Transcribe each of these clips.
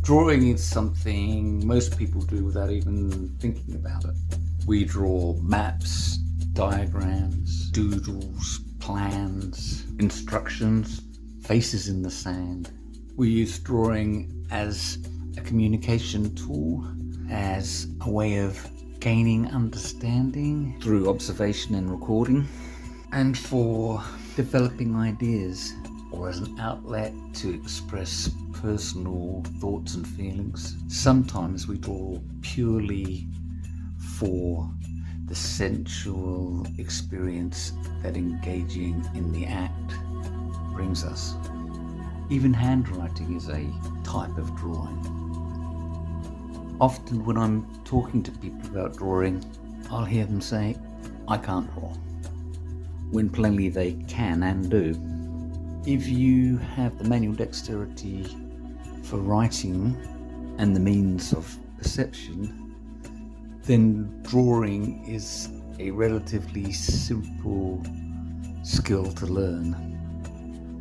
Drawing is something most people do without even thinking about it. We draw maps, diagrams, doodles, plans, instructions, faces in the sand. We use drawing as a communication tool, as a way of gaining understanding through observation and recording, and for developing ideas, or as an outlet to express personal thoughts and feelings. Sometimes we draw purely for the sensual experience that engaging in the act brings us. Even handwriting is a type of drawing. Often when I'm talking to people about drawing, I'll hear them say, "I can't draw," when plainly they can and do. If you have the manual dexterity for writing and the means of perception, then drawing is a relatively simple skill to learn.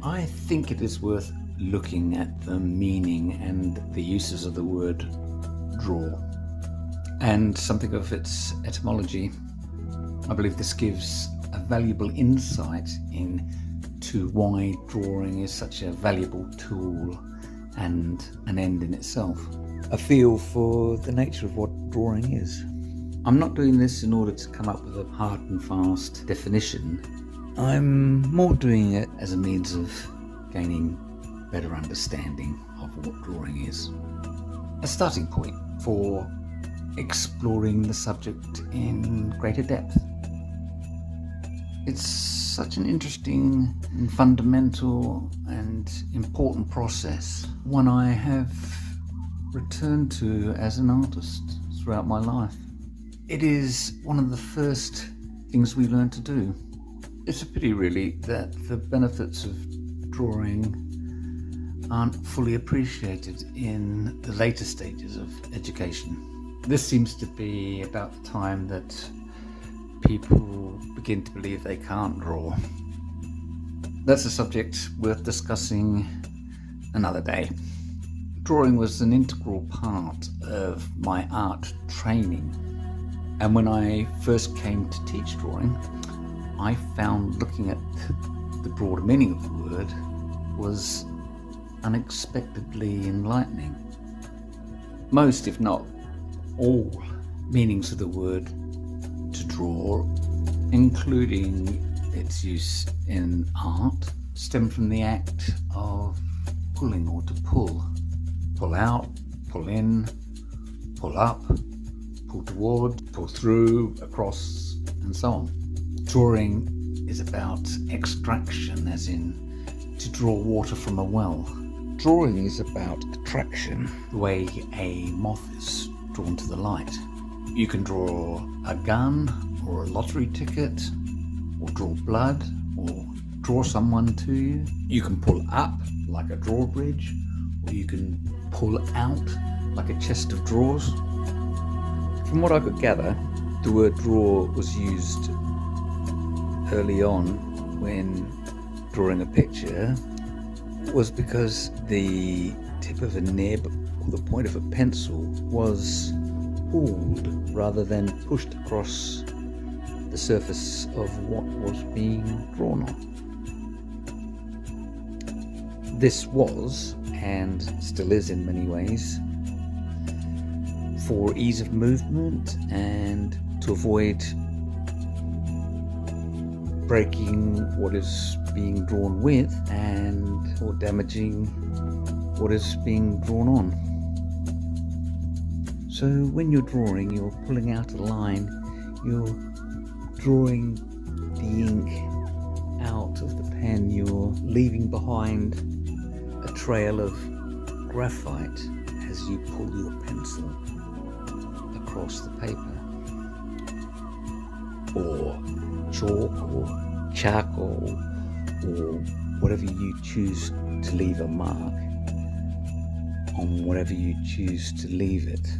I think it is worth looking at the meaning and the uses of the word draw and something of its etymology. I believe this gives a valuable insight into why drawing is such a valuable tool and an end in itself. A feel for the nature of what drawing is. I'm not doing this in order to come up with a hard and fast definition. I'm more doing it as a means of gaining better understanding of what drawing is. A starting point for exploring the subject in greater depth. It's such an interesting and fundamental and important process, one I have returned to as an artist throughout my life. It is one of the first things we learn to do. It's a pity really that the benefits of drawing aren't fully appreciated in the later stages of education. This seems to be about the time that people begin to believe they can't draw. That's a subject worth discussing another day. Drawing was an integral part of my art training, and when I first came to teach drawing, I found looking at the broader meaning of the word was unexpectedly enlightening. Most, if not all, meanings of the word to draw, including its use in art, stem from the act of pulling or to pull. Pull out, pull in, pull up, pull toward, pull through, across, and so on. Drawing is about extraction, as in to draw water from a well. Drawing is about attraction, the way a moth is drawn to the light. You can draw a gun or a lottery ticket, or draw blood, or draw someone to you. You can pull up like a drawbridge, or you can pull out like a chest of drawers. From what I could gather, the word draw was used early on when drawing a picture was because the tip of a nib or the point of a pencil was pulled rather than pushed across the surface of what was being drawn on. This was, and still is in many ways, for ease of movement and to avoid breaking what is being drawn with and or damaging what is being drawn on. So when you're drawing, you're pulling out a line, you're drawing the ink out of the pen, you're leaving behind a trail of graphite as you pull your pencil across the paper, or chalk or charcoal or whatever you choose to leave a mark on whatever you choose to leave it.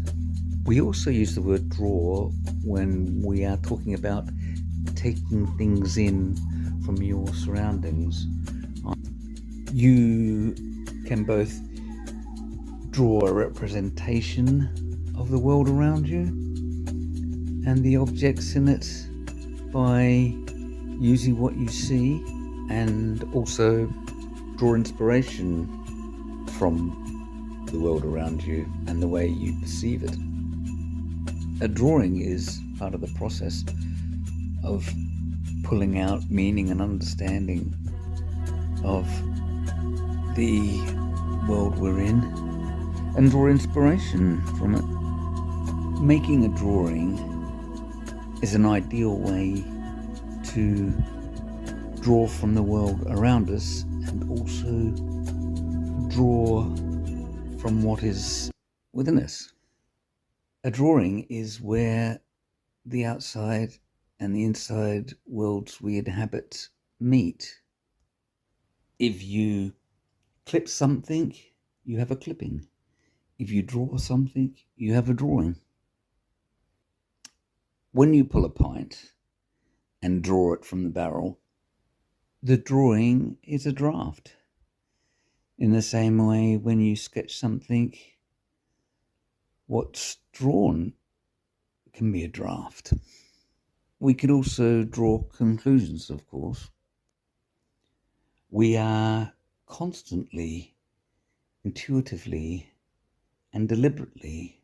We also use the word draw when we are talking about taking things in from your surroundings. You can both draw a representation of the world around you and the objects in it by using what you see, and also draw inspiration from the world around you and the way you perceive it. A drawing is part of the process of pulling out meaning and understanding of the world we're in and draw inspiration from it. Making a drawing is an ideal way to draw from the world around us and also draw from what is within us. A drawing is where the outside and the inside worlds we inhabit meet. If you clip something, you have a clipping. If you draw something, you have a drawing. When you pull a pint and draw it from the barrel, the drawing is a draft. In the same way, when you sketch something, what's drawn can be a draft. We could also draw conclusions, of course. We are constantly, intuitively, and deliberately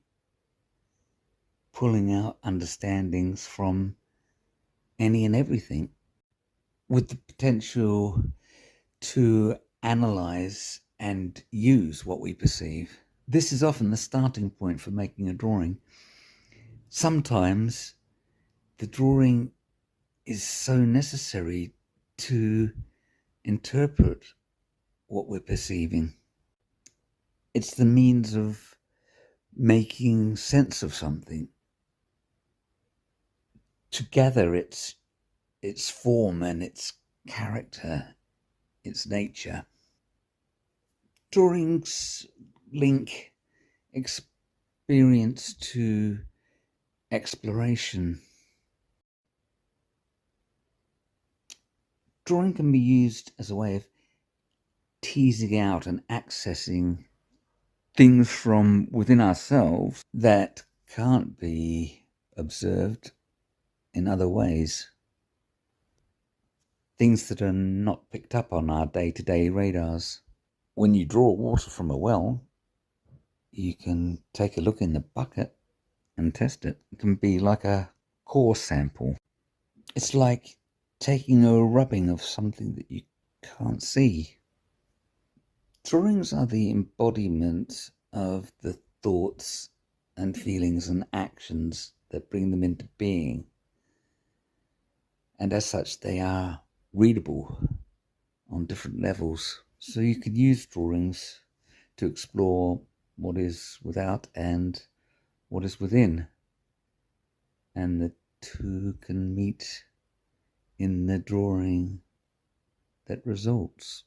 pulling out understandings from any and everything, with the potential to analyze and use what we perceive. This is often the starting point for making a drawing. Sometimes the drawing is so necessary to interpret what we're perceiving. It's the means of making sense of something, to gather its form and its character, its nature. Drawings link experience to exploration. Drawing can be used as a way of teasing out and accessing things from within ourselves that can't be observed in other ways. Things that are not picked up on our day-to-day radars. When you draw water from a well, you can take a look in the bucket and test it. It can be like a core sample. It's like taking a rubbing of something that you can't see. Drawings are the embodiment of the thoughts and feelings and actions that bring them into being. And as such, they are readable on different levels. So you can use drawings to explore what is without and what is within. And the two can meet in the drawing that results.